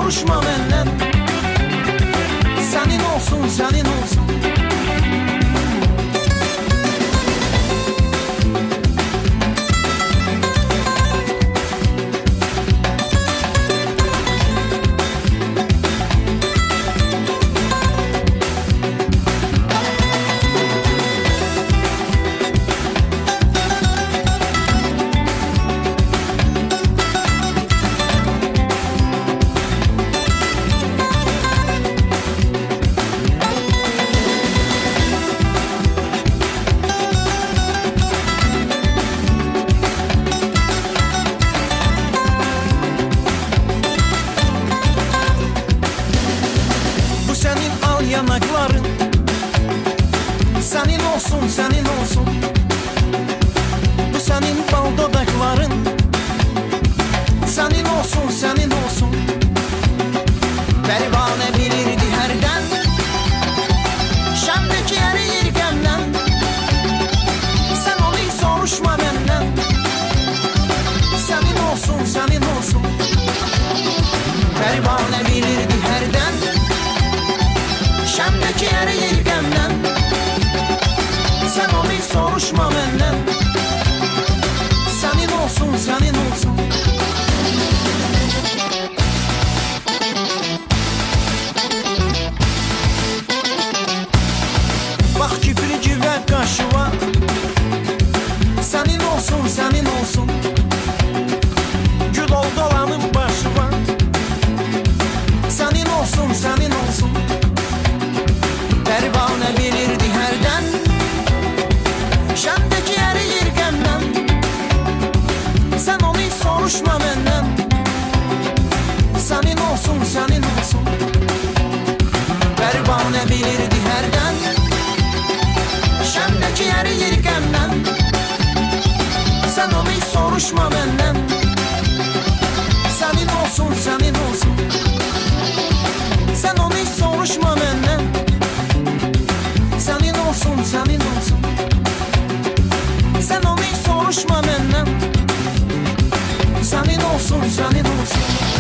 soruşma benden. Senin olsun, senin olsun. Senin al yanakların, senin olsun, senin olsun. Bu senin bal dodakların, senin olsun, senin olsun. Pervane bilirdi herden, Şam'daki eriyirkenden. Sen onu soruşma benden. Senin olsun, senin olsun. Pervane bilirdi herden, Şam'daki eriyirkenden. Sen onu soruşma benden. Senin olsun, senin olsun. Bak kiprici ve kaşıva, senin olsun, senin olsun. Gül ol dolanın başıma, senin olsun, senin olsun. Pervane bilirdi herden, Şam'daki eriyirkenden. Sen onu soruşma benden. Senin olsun, senin olsun. Pervane bilirdi herden, Şam'daki eriyirkenden. Sen onu soruşma benden. Senin olsun, senin olsun. Sen onu soruşma benden. Senin olsun, senin olsun. Sen onu soruşma benden. Senin olsun, senin olsun.